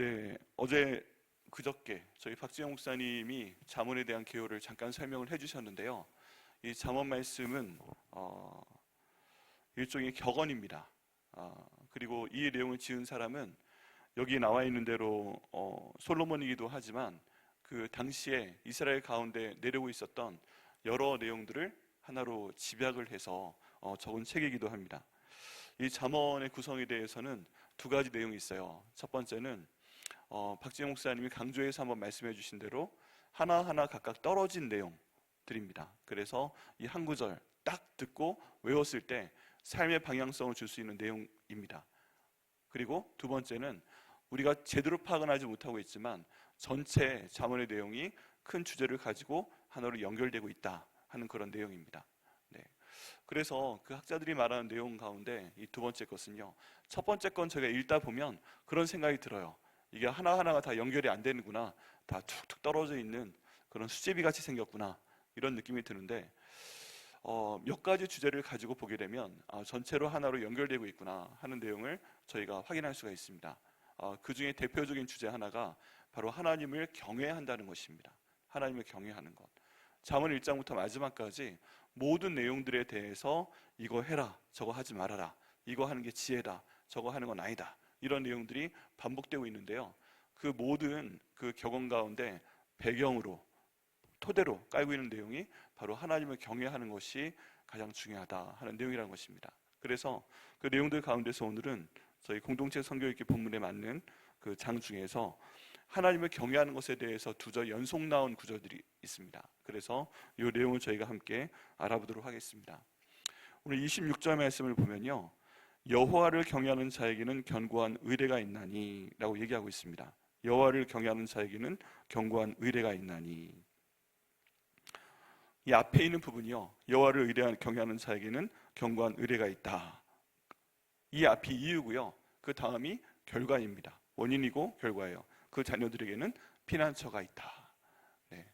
네, 어제 그저께 저희 박지영 목사님이 잠언에 대한 개요를 잠깐 설명을 해주셨는데요. 이 잠언 말씀은 일종의 격언입니다. 그리고 이 내용을 지은 사람은 여기 나와 있는 대로 솔로몬이기도 하지만 그 당시에 이스라엘 가운데 내려오고 있었던 여러 내용들을 하나로 집약을 해서 적은 책이기도 합니다. 이 잠언의 구성에 대해서는 두 가지 내용이 있어요. 첫 번째는 박지영 목사님이 강조해서 한번 말씀해 주신 대로 하나하나 각각 떨어진 내용들입니다. 그래서 이 한 구절 딱 듣고 외웠을 때 삶의 방향성을 줄 수 있는 내용입니다. 그리고 두 번째는 우리가 제대로 파악은 하지 못하고 있지만 전체 잠언의 내용이 큰 주제를 가지고 하나로 연결되고 있다 하는 그런 내용입니다. 네. 그래서 그 학자들이 말하는 내용 가운데 이 두 번째 것은요, 첫 번째 건 제가 읽다 보면 그런 생각이 들어요. 이게 하나하나가 다 연결이 안 되는구나, 다 툭툭 떨어져 있는 그런 수제비 같이 생겼구나, 이런 느낌이 드는데 몇 가지 주제를 가지고 보게 되면 전체로 하나로 연결되고 있구나 하는 내용을 저희가 확인할 수가 있습니다. 그 중에 대표적인 주제 하나가 바로 하나님을 경외한다는 것입니다. 하나님을 경외하는 것. 잠언 1장부터 마지막까지 모든 내용들에 대해서 이거 해라, 저거 하지 말아라, 이거 하는 게 지혜다, 저거 하는 건 아니다, 이런 내용들이 반복되고 있는데요. 그 모든 그 격언 가운데 배경으로, 토대로 깔고 있는 내용이 바로 하나님을 경외하는 것이 가장 중요하다 하는 내용이라는 것입니다. 그래서 그 내용들 가운데서 오늘은 저희 공동체 성교육기 본문에 맞는 그 장 중에서 하나님을 경외하는 것에 대해서 두 절 연속 나온 구절들이 있습니다. 그래서 이 내용을 저희가 함께 알아보도록 하겠습니다. 오늘 26절 말씀을 보면요, 여호와를 경외하는 자에게는 견고한 의뢰가 있나니 라고 얘기하고 있습니다. 여호와를 경외하는 자에게는 견고한 의뢰가 있나니. 이 앞에 있는 부분이요, 여호와를 경외하는 자에게는 견고한 의뢰가 있다, 이 앞이 이유고요, 그 다음이 결과입니다. 원인이고 결과예요. 그 자녀들에게는 피난처가 있다. 네.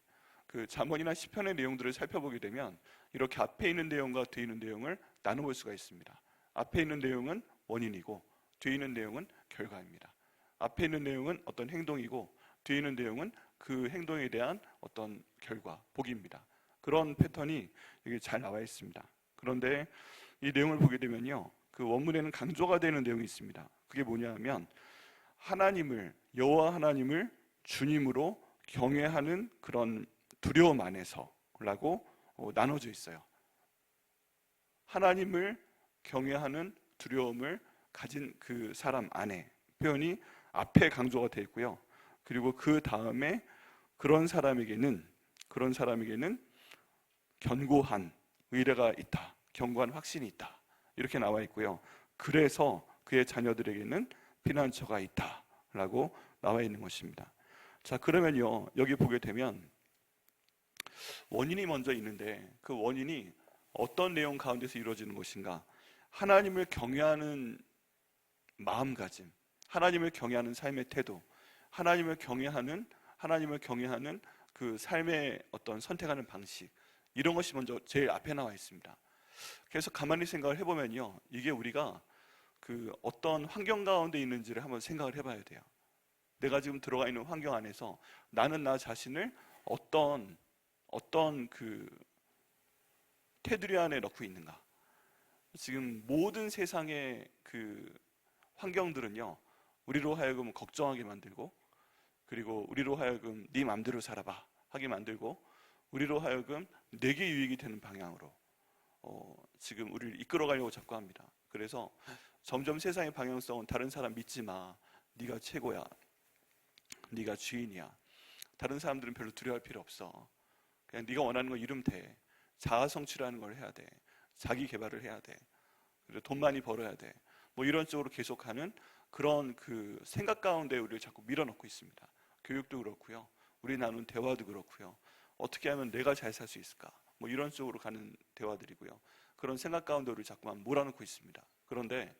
그 잠언이나 시편의 내용들을 살펴보게 되면 이렇게 앞에 있는 내용과 뒤에 있는 내용을 나눠볼 수가 있습니다. 앞에 있는 내용은 원인이고 뒤에 있는 내용은 결과입니다. 앞에 있는 내용은 어떤 행동이고 뒤에 있는 내용은 그 행동에 대한 어떤 결과, 복입니다. 그런 패턴이 여기 잘 나와 있습니다. 그런데 이 내용을 보게 되면요, 그 원문에는 강조가 되는 내용이 있습니다. 그게 뭐냐 하면 하나님을, 여호와 하나님을 주님으로 경외하는 그런 두려움 안에서라고 나눠져 있어요. 하나님을 경외하는 두려움을 가진 그 사람 안에, 표현이 앞에 강조가 되어 있고요. 그리고 그 다음에 그런 사람에게는 견고한 의뢰가 있다, 견고한 확신이 있다, 이렇게 나와 있고요. 그래서 그의 자녀들에게는 피난처가 있다 라고 나와 있는 것입니다. 자, 그러면요, 여기 보게 되면 원인이 먼저 있는데 그 원인이 어떤 내용 가운데서 이루어지는 것인가? 하나님을 경외하는 마음가짐, 하나님을 경외하는 삶의 태도, 하나님을 경외하는 그 삶의 어떤 선택하는 방식, 이런 것이 먼저 제일 앞에 나와 있습니다. 그래서 가만히 생각을 해보면요, 이게 우리가 그 어떤 환경 가운데 있는지를 한번 생각을 해봐야 돼요. 내가 지금 들어가 있는 환경 안에서 나는 나 자신을 어떤 그 테두리 안에 넣고 있는가? 지금 모든 세상의 그 환경들은요, 우리로 하여금 걱정하게 만들고, 그리고 우리로 하여금 네 맘대로 살아봐 하게 만들고, 우리로 하여금 내게 유익이 되는 방향으로 지금 우리를 이끌어가려고 자꾸 합니다. 그래서 점점 세상의 방향성은 다른 사람 믿지 마, 네가 최고야, 네가 주인이야, 다른 사람들은 별로 두려워할 필요 없어, 그냥 네가 원하는 거 이루면 돼, 자아 성취라는 걸 해야 돼, 자기 개발을 해야 돼, 그리고 돈 많이 벌어야 돼, 뭐 이런 쪽으로 계속하는 그런 그 생각 가운데 우리를 자꾸 밀어넣고 있습니다. 교육도 그렇고요, 우리 나눈 대화도 그렇고요, 어떻게 하면 내가 잘 살 수 있을까, 뭐 이런 쪽으로 가는 대화들이고요, 그런 생각 가운데 우리를 자꾸만 몰아넣고 있습니다. 그런데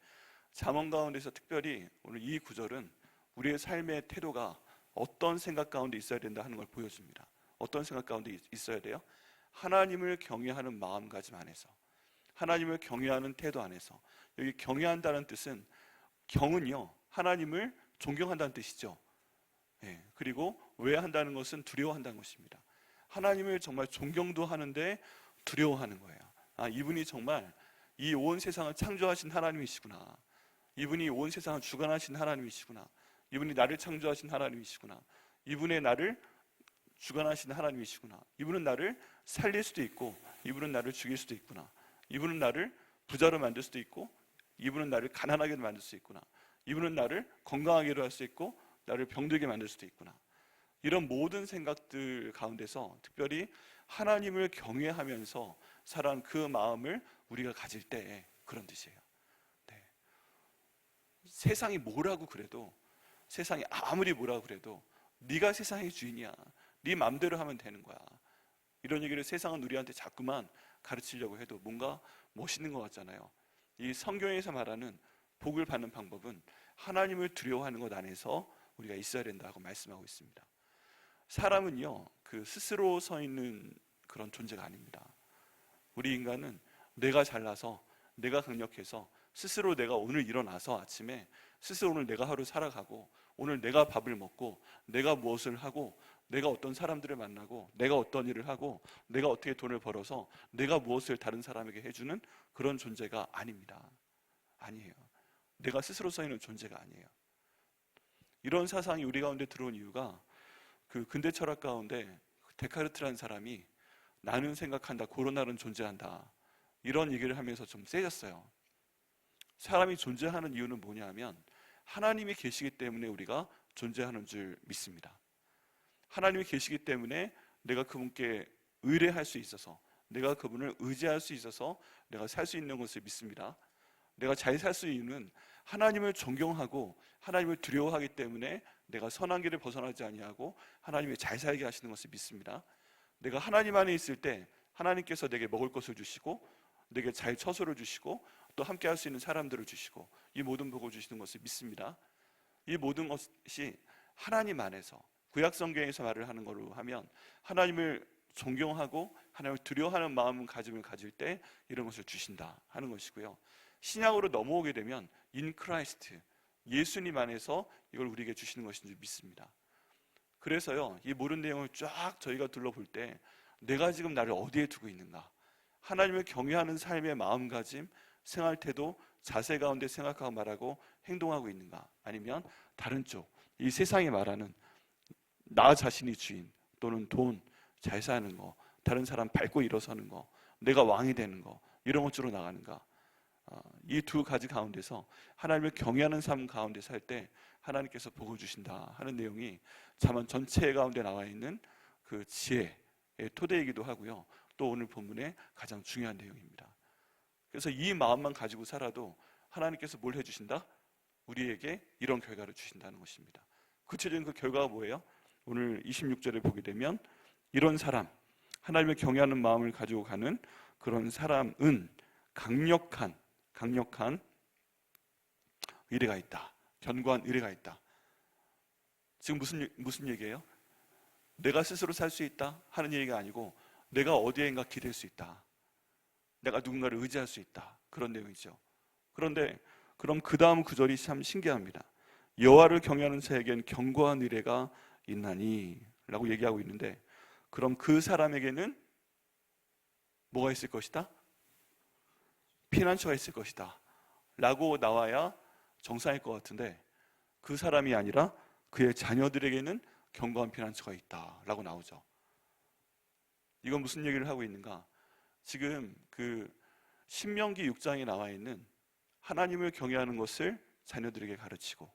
잠언 가운데서 특별히 오늘 이 구절은 우리의 삶의 태도가 어떤 생각 가운데 있어야 된다 하는 걸 보여줍니다. 어떤 생각 가운데 있어야 돼요? 하나님을 경외하는 마음가짐 안에서, 하나님을 경외하는 태도 안에서. 여기 경외한다는 뜻은, 경은요, 하나님을 존경한다는 뜻이죠. 그리고 왜 한다는 것은 두려워한다는 것입니다. 하나님을 정말 존경도 하는데 두려워하는 거예요. 이분이 정말 이 온 세상을 창조하신 하나님이시구나. 이분이 온 세상을 주관하신 하나님이시구나. 이분이 나를 창조하신 하나님이시구나. 이분의 나를 주관하신 하나님이시구나. 이분은 나를 살릴 수도 있고, 이분은 나를 죽일 수도 있구나. 이분은 나를 부자로 만들 수도 있고, 이분은 나를 가난하게 만들 수 있구나. 이분은 나를 건강하게도 할 수 있고, 나를 병들게 만들 수도 있구나. 이런 모든 생각들 가운데서 특별히 하나님을 경외하면서 살아온 그 마음을 우리가 가질 때 그런 뜻이에요. 세상이 뭐라고 그래도, 세상이 아무리 뭐라고 그래도 네가 세상의 주인이야. 네 맘대로 하면 되는 거야. 이런 얘기를 세상은 우리한테 자꾸만 가르치려고 해도 뭔가 멋있는 것 같잖아요. 이 성경에서 말하는 복을 받는 방법은 하나님을 두려워하는 것 안에서 우리가 있어야 된다고 말씀하고 있습니다. 사람은요, 스스로 서 있는 그런 존재가 아닙니다. 우리 인간은 내가 잘나서, 내가 강력해서 스스로 내가 오늘 일어나서 아침에 스스로 오늘 내가 하루 살아가고, 오늘 내가 밥을 먹고, 내가 무엇을 하고, 내가 어떤 사람들을 만나고, 내가 어떤 일을 하고, 내가 어떻게 돈을 벌어서 내가 무엇을 다른 사람에게 해주는 그런 존재가 아닙니다. 아니에요. 내가 스스로 서 있는 존재가 아니에요. 이런 사상이 우리 가운데 들어온 이유가 근대 철학 가운데 데카르트라는 사람이 나는 생각한다, 고로나는 존재한다, 이런 얘기를 하면서 좀 세졌어요. 사람이 존재하는 이유는 뭐냐 하면 하나님이 계시기 때문에 우리가 존재하는 줄 믿습니다. 하나님이 계시기 때문에 내가 그분께 의뢰할 수 있어서, 내가 그분을 의지할 수 있어서 내가 살 수 있는 것을 믿습니다. 내가 잘 살 수 있는 하나님을 존경하고 하나님을 두려워하기 때문에 내가 선한 길을 벗어나지 아니하고 하나님이 잘 살게 하시는 것을 믿습니다. 내가 하나님 안에 있을 때 하나님께서 내게 먹을 것을 주시고, 내게 잘 처소를 주시고, 또 함께 할 수 있는 사람들을 주시고, 이 모든 복을 주시는 것을 믿습니다. 이 모든 것이 하나님 안에서, 구약 성경에서 말을 하는 걸로 하면 하나님을 존경하고 하나님을 두려워하는 마음을 가질 때 이런 것을 주신다 하는 것이고요. 신약으로 넘어오게 되면 in Christ, 예수님 안에서 이걸 우리에게 주시는 것인 줄 믿습니다. 그래서요, 이 모든 내용을 쫙 저희가 둘러볼 때 내가 지금 나를 어디에 두고 있는가, 하나님을 경외하는 삶의 마음가짐, 생활태도, 자세 가운데 생각하고 말하고 행동하고 있는가, 아니면 다른 쪽, 이 세상이 말하는 나 자신이 주인, 또는 돈, 잘 사는 거, 다른 사람 밟고 일어서는 거, 내가 왕이 되는 거, 이런 것으로 나가는가. 이 두 가지 가운데서 하나님을 경외하는 삶 가운데 살 때 하나님께서 복을 주신다 하는 내용이 잠언 전체 가운데 나와 있는 그 지혜의 토대이기도 하고요, 또 오늘 본문의 가장 중요한 내용입니다. 그래서 이 마음만 가지고 살아도 하나님께서 뭘 해주신다? 우리에게 이런 결과를 주신다는 것입니다. 구체적인 그 결과가 뭐예요? 오늘 26절에 보게 되면 이런 사람, 하나님을 경외하는 마음을 가지고 가는 그런 사람은 강력한 의뢰가 있다. 견고한 의뢰가 있다. 지금 무슨 얘기예요? 내가 스스로 살 수 있다 하는 얘기가 아니고 내가 어디에인가 기댈 수 있다. 내가 누군가를 의지할 수 있다. 그런 내용이죠. 그런데 그럼 그 다음 구절이 참 신기합니다. 여호와를 경외하는 자에겐 견고한 의뢰가 있나니 라고 얘기하고 있는데, 그럼 그 사람에게는 뭐가 있을 것이다? 피난처가 있을 것이다 라고 나와야 정상일 것 같은데, 그 사람이 아니라 그의 자녀들에게는 견고한 피난처가 있다 라고 나오죠. 이건 무슨 얘기를 하고 있는가? 지금 신명기 6장에 나와 있는 하나님을 경외하는 것을 자녀들에게 가르치고,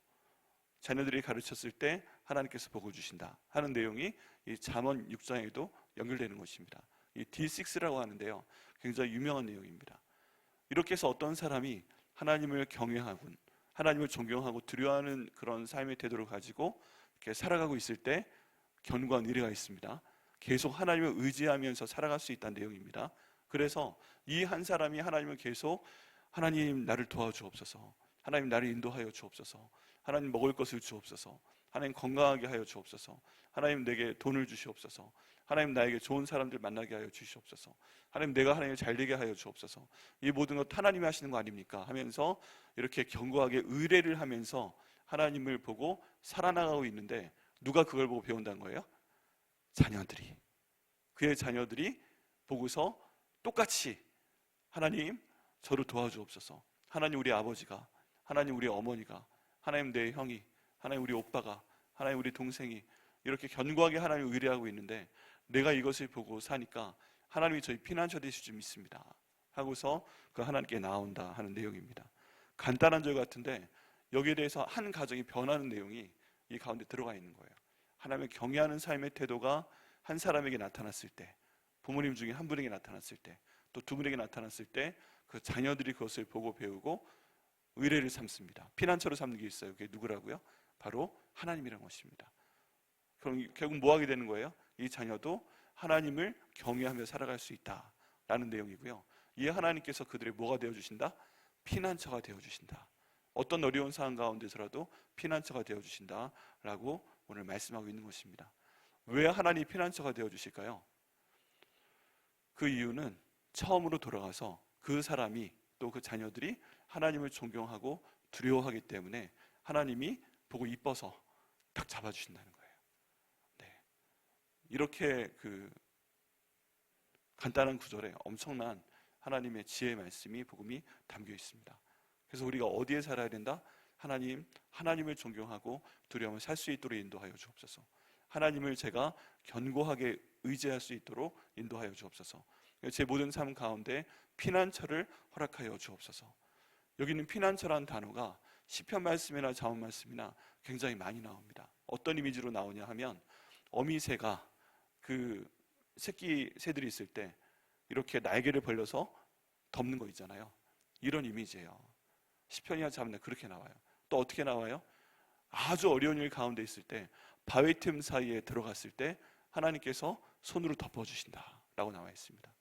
자녀들이 가르쳤을 때 하나님께서 복을 주신다 하는 내용이 이 잠언 6장에도 연결되는 것입니다. 이 D6라고 하는데요, 굉장히 유명한 내용입니다. 이렇게 해서 어떤 사람이 하나님을 경외하고 하나님을 존경하고 두려워하는 그런 삶의 태도를 가지고 이렇게 살아가고 있을 때 견고한 의뢰가 있습니다. 계속 하나님을 의지하면서 살아갈 수 있다는 내용입니다. 그래서 이 한 사람이 하나님을 계속, 하나님 나를 도와주옵소서, 하나님 나를 인도하여 주옵소서, 하나님 먹을 것을 주옵소서, 하나님 건강하게 하여 주옵소서, 하나님 내게 돈을 주시옵소서, 하나님 나에게 좋은 사람들 만나게 하여 주시옵소서, 하나님 내가 하나님을 잘되게 하여 주옵소서, 이 모든 것 하나님이 하시는 거 아닙니까? 하면서 이렇게 견고하게 의뢰를 하면서 하나님을 보고 살아나가고 있는데, 누가 그걸 보고 배운다는 거예요? 자녀들이. 그의 자녀들이 보고서 똑같이 하나님 저를 도와주옵소서, 하나님 우리 아버지가, 하나님 우리 어머니가, 하나님 내 형이, 하나님 우리 오빠가, 하나님 우리 동생이 이렇게 견고하게 하나님을 의뢰하고 있는데 내가 이것을 보고 사니까 하나님이 저희 피난처 되실 줄 믿습니다 하고서 그 하나님께 나온다 하는 내용입니다. 간단한 절 같은데 여기에 대해서 한 가정이 변하는 내용이 이 가운데 들어가 있는 거예요. 하나님을 경외하는 삶의 태도가 한 사람에게 나타났을 때, 부모님 중에 한 분에게 나타났을 때, 또 두 분에게 나타났을 때 그 자녀들이 그것을 보고 배우고 의뢰를 삼습니다. 피난처로 삼는 게 있어요. 그게 누구라고요? 바로 하나님이라는 것입니다. 그럼 결국 뭐 하게 되는 거예요? 이 자녀도 하나님을 경외하며 살아갈 수 있다라는 내용이고요. 이 하나님께서 그들의 뭐가 되어주신다? 피난처가 되어주신다. 어떤 어려운 상황 가운데서라도 피난처가 되어주신다라고 오늘 말씀하고 있는 것입니다. 왜 하나님이 피난처가 되어주실까요? 그 이유는 처음으로 돌아가서 그 사람이 또 그 자녀들이 하나님을 존경하고 두려워하기 때문에 하나님이 보고 이뻐서 딱 잡아주신다는 거예요. 네. 이렇게 그 간단한 구절에 엄청난 하나님의 지혜의 말씀이, 복음이 담겨 있습니다. 그래서 우리가 어디에 살아야 된다? 하나님을 존경하고 두려움을 살 수 있도록 인도하여 주옵소서. 하나님을 제가 견고하게 의지할 수 있도록 인도하여 주옵소서. 제 모든 삶 가운데 피난처를 허락하여 주옵소서. 여기 있는 피난처라는 단어가 시편 말씀이나 잠언 말씀이나 굉장히 많이 나옵니다. 어떤 이미지로 나오냐 하면 어미새가 그 새끼 새들이 있을 때 이렇게 날개를 벌려서 덮는 거 있잖아요. 이런 이미지예요. 시편이나 잠언에 그렇게 나와요. 또 어떻게 나와요? 아주 어려운 일 가운데 있을 때 바위 틈 사이에 들어갔을 때 하나님께서 손으로 덮어주신다 라고 나와 있습니다.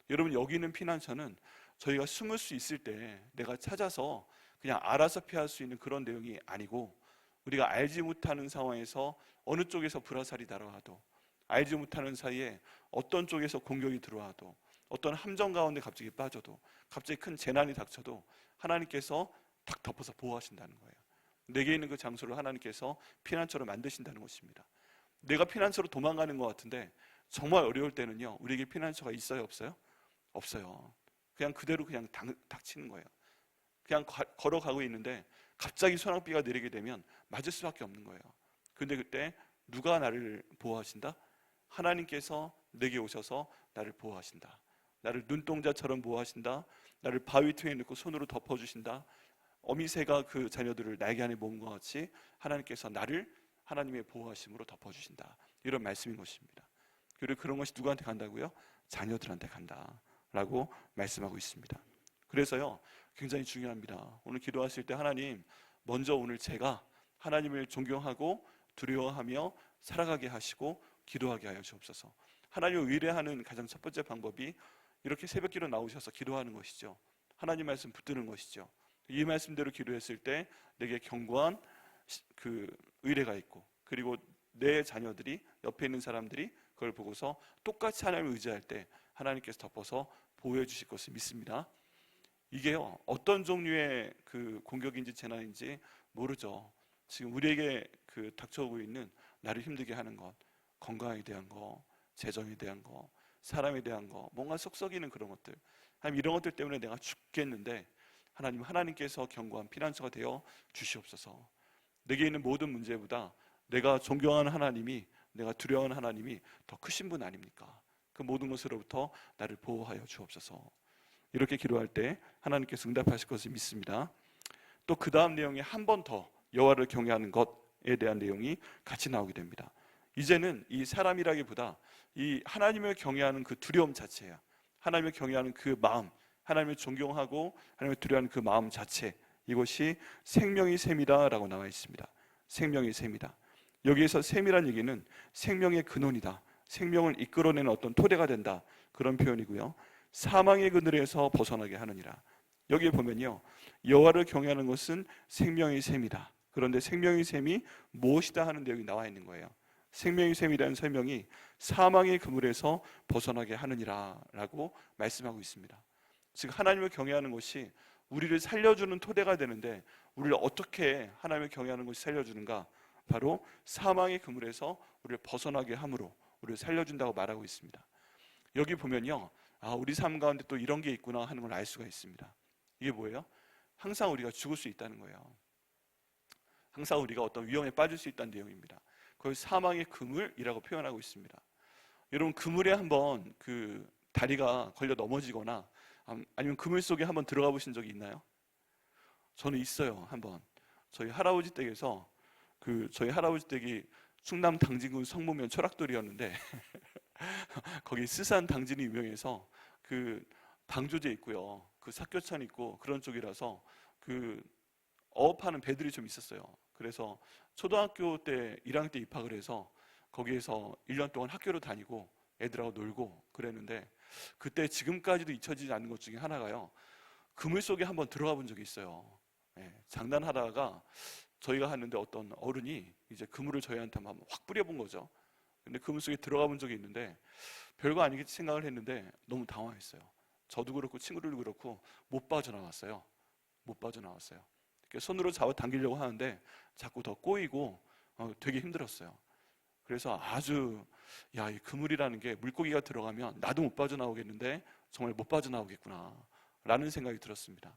여러분, 여기 있는 피난처는 저희가 숨을 수 있을 때 내가 찾아서 그냥 알아서 피할 수 있는 그런 내용이 아니고, 우리가 알지 못하는 상황에서 어느 쪽에서 불화살이 날아와도, 알지 못하는 사이에 어떤 쪽에서 공격이 들어와도, 어떤 함정 가운데 갑자기 빠져도, 갑자기 큰 재난이 닥쳐도 하나님께서 탁 덮어서 보호하신다는 거예요. 내게 있는 그 장소를 하나님께서 피난처로 만드신다는 것입니다. 내가 피난처로 도망가는 것 같은데 정말 어려울 때는요, 우리에게 피난처가 있어요, 없어요? 없어요. 그냥 그대로 그냥 닥치는 거예요. 그냥 걸어가고 있는데 갑자기 소낙비가 내리게 되면 맞을 수밖에 없는 거예요. 근데 그때 누가 나를 보호하신다? 하나님께서 내게 오셔서 나를 보호하신다. 나를 눈동자처럼 보호하신다. 나를 바위 틈에 넣고 손으로 덮어주신다. 어미새가 그 자녀들을 날개 안에 모은 것 같이 하나님께서 나를 하나님의 보호하심으로 덮어주신다. 이런 말씀인 것입니다. 그리고 그런 것이 누구한테 간다고요? 자녀들한테 간다 라고 말씀하고 있습니다. 그래서요, 굉장히 중요합니다. 오늘 기도하실 때 하나님, 먼저 오늘 제가 하나님을 존경하고 두려워하며 살아가게 하시고 기도하게 하여 주옵소서. 하나님을 의뢰하는 가장 첫 번째 방법이 이렇게 새벽기도 나오셔서 기도하는 것이죠. 하나님 말씀 붙드는 것이죠. 이 말씀대로 기도했을 때 내게 견고한 그 의뢰가 있고, 그리고 내 자녀들이, 옆에 있는 사람들이 그걸 보고서 똑같이 하나님을 의지할 때 하나님께서 덮어서 보호해 주실 것을 믿습니다. 이게요, 어떤 종류의 그 공격인지 재난인지 모르죠. 지금 우리에게 그 닥쳐오고 있는 나를 힘들게 하는 것, 건강에 대한 거, 재정에 대한 거, 사람에 대한 거, 뭔가 속썩이는 그런 것들, 하나님 이런 것들 때문에 내가 죽겠는데 하나님께서 견고한 피난처가 되어 주시옵소서. 내게 있는 모든 문제보다 내가 존경하는 하나님이, 내가 두려워하는 하나님이 더 크신 분 아닙니까? 그 모든 것으로부터 나를 보호하여 주옵소서. 이렇게 기도할 때 하나님께서 응답하실 것을 믿습니다. 또 그 다음 내용에 한 번 더 여호와를 경외하는 것에 대한 내용이 같이 나오게 됩니다. 이제는 이 사람이라기보다 이 하나님을 경외하는 그 두려움 자체예요. 하나님을 경외하는 그 마음, 하나님을 존경하고 하나님을 두려워하는 그 마음 자체, 이것이 생명의 샘이다 라고 나와 있습니다. 생명의 샘이다. 여기에서 샘이란 얘기는 생명의 근원이다, 생명을 이끌어내는 어떤 토대가 된다, 그런 표현이고요. 사망의 그늘에서 벗어나게 하느니라. 여기에 보면요, 여호와를 경외하는 것은 생명의 샘이다. 그런데 생명의 샘이 무엇이다 하는 내용이 나와 있는 거예요. 생명의 샘이라는 설명이 사망의 그물에서 벗어나게 하느니라 라고 말씀하고 있습니다. 즉 하나님을 경외하는 것이 우리를 살려주는 토대가 되는데, 우리를 어떻게 하나님을 경외하는 것이 살려주는가? 바로 사망의 그물에서 우리를 벗어나게 함으로 우리를 살려준다고 말하고 있습니다. 여기 보면요, 우리 삶 가운데 또 이런 게 있구나 하는 걸 알 수가 있습니다. 이게 뭐예요? 항상 우리가 죽을 수 있다는 거예요. 항상 우리가 어떤 위험에 빠질 수 있다는 내용입니다. 그걸 사망의 그물이라고 표현하고 있습니다. 여러분, 그물에 한번 그 다리가 걸려 넘어지거나 아니면 그물 속에 한번 들어가 보신 적이 있나요? 저는 있어요. 한번 저희 할아버지 댁에서 저희 할아버지 댁이 충남 당진군 성모면 철학돌이었는데 거기 스산 당진이 유명해서 그 방조제 있고요, 그 사교천 있고 그런 쪽이라서 그 어업하는 배들이 좀 있었어요. 그래서 초등학교 때 1학년 때 입학을 해서 거기에서 1년 동안 학교를 다니고 애들하고 놀고 그랬는데, 그때 지금까지도 잊혀지지 않는 것 중에 하나가요, 그물 속에 한번 들어가 본 적이 있어요. 장난하다가 저희가 하는데 어떤 어른이 이제 그물을 저희한테 한번 확 뿌려본 거죠. 근데 그물 속에 들어가 본 적이 있는데 별거 아니겠지 생각을 했는데 너무 당황했어요. 저도 그렇고 친구들도 그렇고 못 빠져나왔어요. 못 빠져나왔어요. 손으로 잡아 당기려고 하는데 자꾸 더 꼬이고 되게 힘들었어요. 그래서 이 그물이라는 게 물고기가 들어가면 나도 못 빠져나오겠는데 정말 못 빠져나오겠구나 라는 생각이 들었습니다.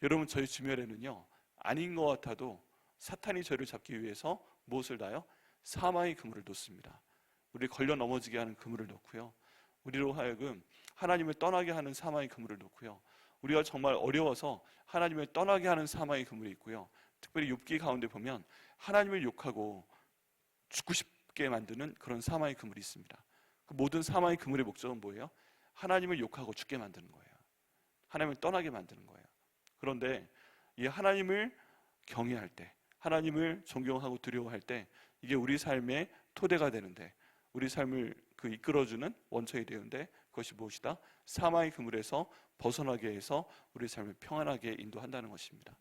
여러분, 저희 주변에는요, 아닌 것 같아도 사탄이 저를 잡기 위해서 무엇을 놔요? 사망의 그물을 놓습니다. 우리 걸려 넘어지게 하는 그물을 놓고요, 우리로 하여금 하나님을 떠나게 하는 사망의 그물을 놓고요, 우리가 정말 어려워서 하나님을 떠나게 하는 사망의 그물이 있고요, 특별히 욥기 가운데 보면 하나님을 욕하고 죽고 싶게 만드는 그런 사망의 그물이 있습니다. 그 모든 사망의 그물의 목적은 뭐예요? 하나님을 욕하고 죽게 만드는 거예요. 하나님을 떠나게 만드는 거예요. 그런데 이 하나님을 경외할 때, 하나님을 존경하고 두려워할 때, 이게 우리 삶의 토대가 되는데, 우리 삶을 이끌어주는 원천이 되는데, 그것이 무엇이다? 사망의 그물에서 벗어나게 해서 우리 삶을 평안하게 인도한다는 것입니다.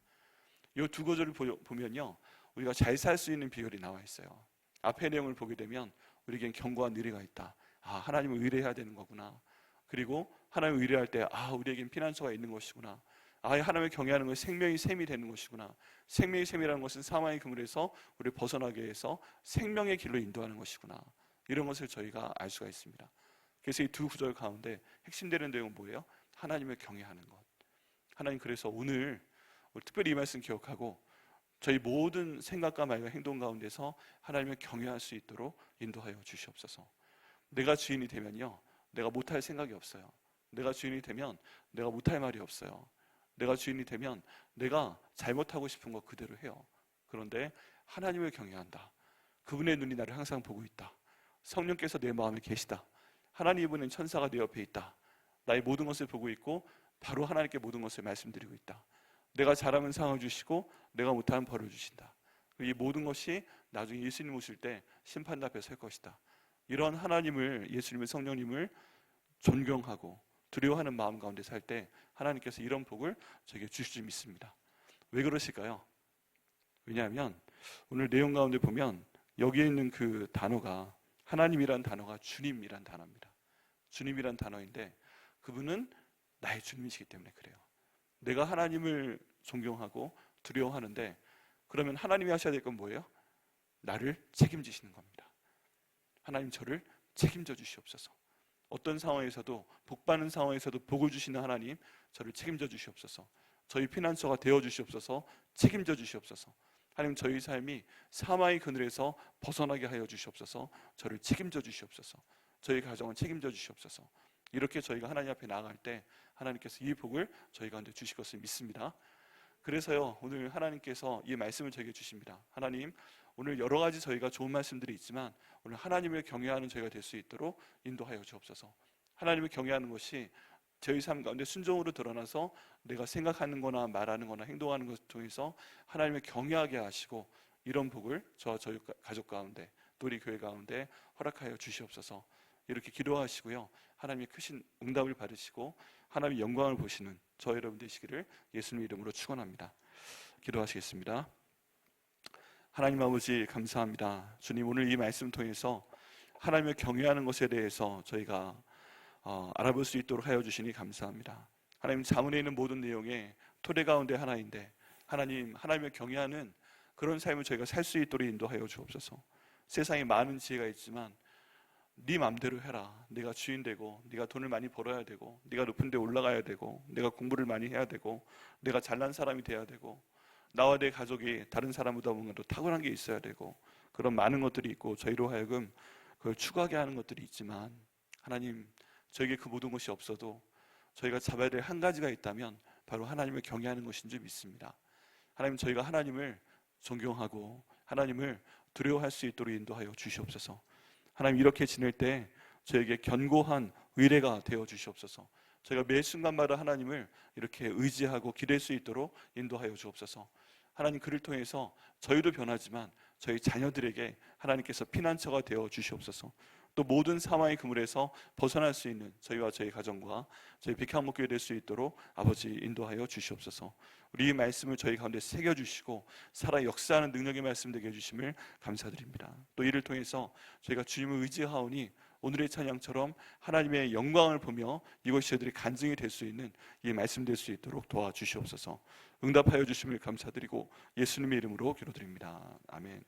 이 두 구절을 보면요, 우리가 잘 살 수 있는 비결이 나와 있어요. 앞의 내용을 보게 되면 우리에겐 견고한 의뢰가 있다. 하나님을 의뢰해야 되는 거구나. 그리고 하나님을 의뢰할 때 우리에겐 피난처가 있는 것이구나. 하나님을 경외하는 것이 생명의 샘이 되는 것이구나. 생명의 샘이라는 것은 사망의 그물에서 우리를 벗어나게 해서 생명의 길로 인도하는 것이구나. 이런 것을 저희가 알 수가 있습니다. 그래서 이 두 구절 가운데 핵심되는 내용은 뭐예요? 하나님을 경외하는 것. 하나님, 그래서 오늘 우리 특별히 이 말씀 기억하고 저희 모든 생각과 말과 행동 가운데서 하나님을 경외할 수 있도록 인도하여 주시옵소서. 내가 주인이 되면요, 내가 못할 생각이 없어요. 내가 주인이 되면 내가 못할 말이 없어요. 내가 주인이 되면 내가 잘못하고 싶은 거 그대로 해요. 그런데 하나님을 경외한다. 그분의 눈이 나를 항상 보고 있다. 성령께서 내 마음에 계시다. 하나님 이분은 천사가 내 옆에 있다. 나의 모든 것을 보고 있고 바로 하나님께 모든 것을 말씀드리고 있다. 내가 잘하면 상을 주시고 내가 못하면 벌을 주신다. 이 모든 것이 나중에 예수님 오실 때 심판대 앞에 설 것이다. 이런 하나님을, 예수님의 성령님을 존경하고 두려워하는 마음 가운데 살 때 하나님께서 이런 복을 저에게 주실 줄 믿습니다. 왜 그러실까요? 왜냐하면 오늘 내용 가운데 보면 여기에 있는 그 단어가, 하나님이란 단어가 주님이란 단어입니다. 주님이란 단어인데 그분은 나의 주님이시기 때문에 그래요. 내가 하나님을 존경하고 두려워하는데, 그러면 하나님이 하셔야 될 건 뭐예요? 나를 책임지시는 겁니다. 하나님, 저를 책임져 주시옵소서. 어떤 상황에서도, 복받는 상황에서도 복을 주시는 하나님, 저를 책임져 주시옵소서. 저희 피난처가 되어 주시옵소서. 책임져 주시옵소서. 하나님, 저희 삶이 사망의 그늘에서 벗어나게 하여 주시옵소서. 저를 책임져 주시옵소서. 저희 가정을 책임져 주시옵소서. 이렇게 저희가 하나님 앞에 나아갈 때 하나님께서 이 복을 저희 가운데 주실 것을 믿습니다. 그래서요, 오늘 하나님께서 이 말씀을 저에게 주십니다. 하나님, 오늘 여러 가지 저희가 좋은 말씀들이 있지만 오늘 하나님을 경외하는 저희가 될 수 있도록 인도하여 주옵소서. 하나님을 경외하는 것이 저희 삶 가운데 순종으로 드러나서 내가 생각하는 거나 말하는 거나 행동하는 것을 통해서 하나님을 경외하게 하시고, 이런 복을 저와 저희 가족 가운데, 또 우리 교회 가운데 허락하여 주시옵소서. 이렇게 기도하시고요, 하나님의 크신 응답을 받으시고 하나님의 영광을 보시는 저 여러분 되시기를 예수님 이름으로 축원합니다. 기도하시겠습니다. 하나님 아버지, 감사합니다. 주님, 오늘 이 말씀 통해서 하나님을 경외하는 것에 대해서 저희가 알아볼 수 있도록 하여 주시니 감사합니다. 하나님, 자문에 있는 모든 내용의 토대 가운데 하나인데, 하나님을 경외하는 그런 삶을 저희가 살 수 있도록 인도하여 주옵소서. 세상에 많은 지혜가 있지만 네 맘대로 해라. 네가 주인 되고, 네가 돈을 많이 벌어야 되고, 네가 높은 데 올라가야 되고, 네가 공부를 많이 해야 되고, 내가 잘난 사람이 돼야 되고, 나와 내 가족이 다른 사람보다 뭔가 더 탁월한 게 있어야 되고, 그런 많은 것들이 있고 저희로 하여금 그걸 추구하게 하는 것들이 있지만, 하나님, 저에게 그 모든 것이 없어도 저희가 잡아야 될 한 가지가 있다면 바로 하나님을 경외하는 것인 줄 믿습니다. 하나님, 저희가 하나님을 존경하고 하나님을 두려워할 수 있도록 인도하여 주시옵소서. 하나님, 이렇게 지낼 때 저에게 견고한 의뢰가 되어 주시옵소서. 저희가 매 순간마다 하나님을 이렇게 의지하고 기댈 수 있도록 인도하여 주옵소서. 하나님, 그를 통해서 저희도 변하지만 저희 자녀들에게 하나님께서 피난처가 되어 주시옵소서. 또 모든 상황의 그물에서 벗어날 수 있는 저희와 저희 가정과 저희 백향목교회 될 수 있도록 아버지 인도하여 주시옵소서. 우리 이 말씀을 저희 가운데 새겨주시고 살아 역사하는 능력의 말씀 되게 해주심을 감사드립니다. 또 이를 통해서 저희가 주님을 의지하오니 오늘의 찬양처럼 하나님의 영광을 보며 이것이 저희들이 간증이 될 수 있는 이 말씀 될 수 있도록 도와주시옵소서. 응답하여 주심을 감사드리고 예수님의 이름으로 기도드립니다. 아멘.